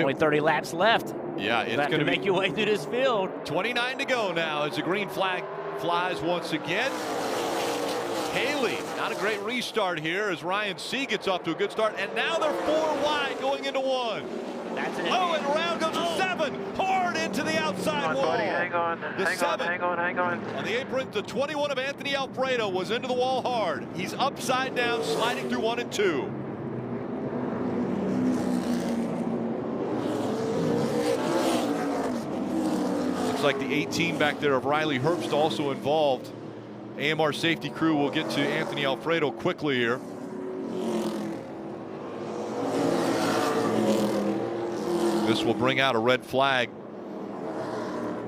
only 30 laps left. Yeah, it's going to make your way through this field. 29 to go now as the green flag flies once again. Haley, not a great restart here as Ryan C gets off to a good start, and now they're 4 wide going into 1. That's it. Oh, and around goes the 7, hard into the outside wall. Buddy, hang on, hang on. On the apron, the 21 of Anthony Alfredo was into the wall hard. He's upside down, sliding through 1 and 2. Looks like the 18 back there of Riley Herbst also involved. AMR safety crew will get to Anthony Alfredo quickly here. This will bring out a red flag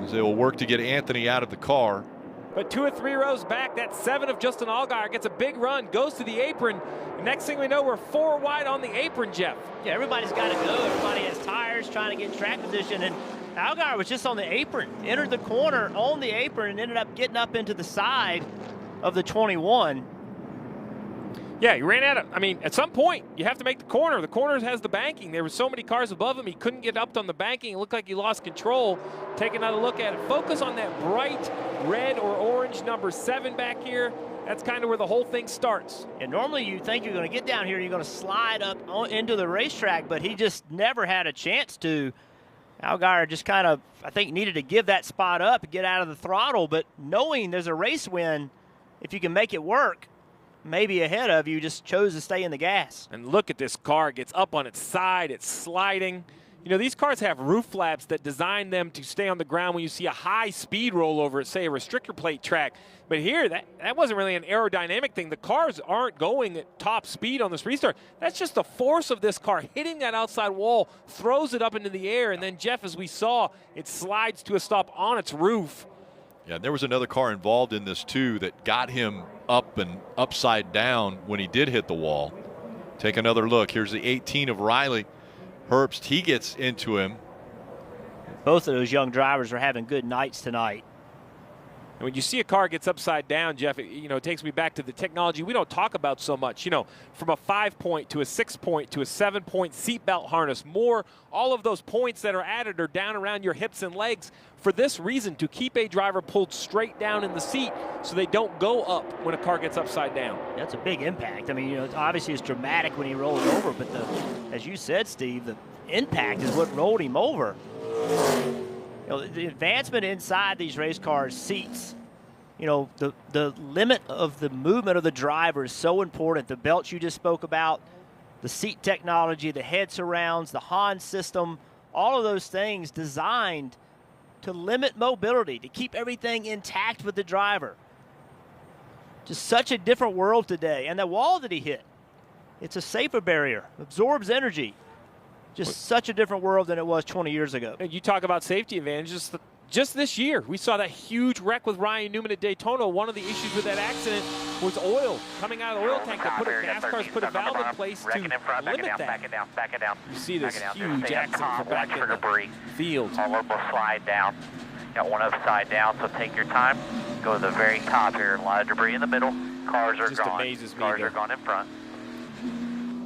as they will work to get Anthony out of the car. But 2 or 3 rows back, that 7 of Justin Allgaier gets a big run, goes to the apron. Next thing we know, we're 4 wide on the apron, Jeff. Yeah, everybody's got to go. Everybody has tires trying to get track position, and Allgaier was just on the apron, entered the corner on the apron, and ended up getting up into the side of the 21. Yeah, he ran out of, I mean, at some point, you have to make the corner. The corner has the banking. There were so many cars above him, he couldn't get up on the banking. It looked like he lost control. Take another look at it. Focus on that bright red or orange number 7 back here. That's kind of where the whole thing starts. And normally you think you're going to get down here, you're going to slide up into the racetrack, but he just never had a chance to. Allgaier just kind of, I think, needed to give that spot up and get out of the throttle, but knowing there's a race win, if you can make it work, maybe ahead of you, just chose to stay in the gas. And look at this car. It gets up on its side. It's sliding. You know, these cars have roof flaps that design them to stay on the ground when you see a high-speed rollover at, say, a restrictor plate track. But here, that wasn't really an aerodynamic thing. The cars aren't going at top speed on this restart. That's just the force of this car hitting that outside wall, throws it up into the air, and then, Jeff, as we saw, it slides to a stop on its roof. Yeah, there was another car involved in this, too, that got him up and upside down when he did hit the wall. Take another look. Here's the 18 of Riley Herbst. He gets into him. Both of those young drivers are having good nights tonight. And when you see a car gets upside down, Jeff, it takes me back to the technology we don't talk about so much. You know, from a 5-point to a 6-point to a 7-point seatbelt harness, all of those points that are added are down around your hips and legs for this reason, to keep a driver pulled straight down in the seat so they don't go up when a car gets upside down. That's a big impact. I mean, obviously it's dramatic when he rolls over, but as you said, Steve, the impact is what rolled him over. The advancement inside these race cars seats, the limit of the movement of the driver is so important. The belts you just spoke about, the seat technology, the head surrounds, the Hans system, all of those things designed to limit mobility, to keep everything intact with the driver. Just such a different world today. And the wall that he hit, it's a safer barrier, absorbs energy. Just such a different world than it was 20 years ago. You talk about safety advantages. Just this year, we saw that huge wreck with Ryan Newman at Daytona. One of the issues with that accident was oil coming out of the oil tank. NASCAR's put a valve in place to limit that. Back it down. You see this huge accident from back in the field. All over, slide down. Got one upside down, so take your time. Go to the very top here. A lot of debris in the middle. Cars are gone. Amazes me. Cars are gone in front.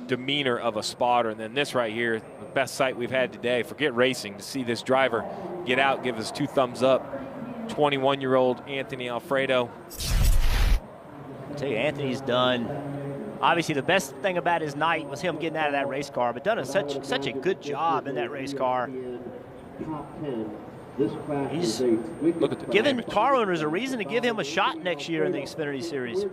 Demeanor of a spotter. And then this right here, the best sight we've had today. Forget racing, to see this driver get out, give us 2 thumbs up. 21-year-old Anthony Alfredo. I tell you, Anthony's done. Obviously, the best thing about his night was him getting out of that race car, but done such a good job in that race car. He's Look at the giving damage. car owners a reason to give him a shot next year in the Xfinity Series.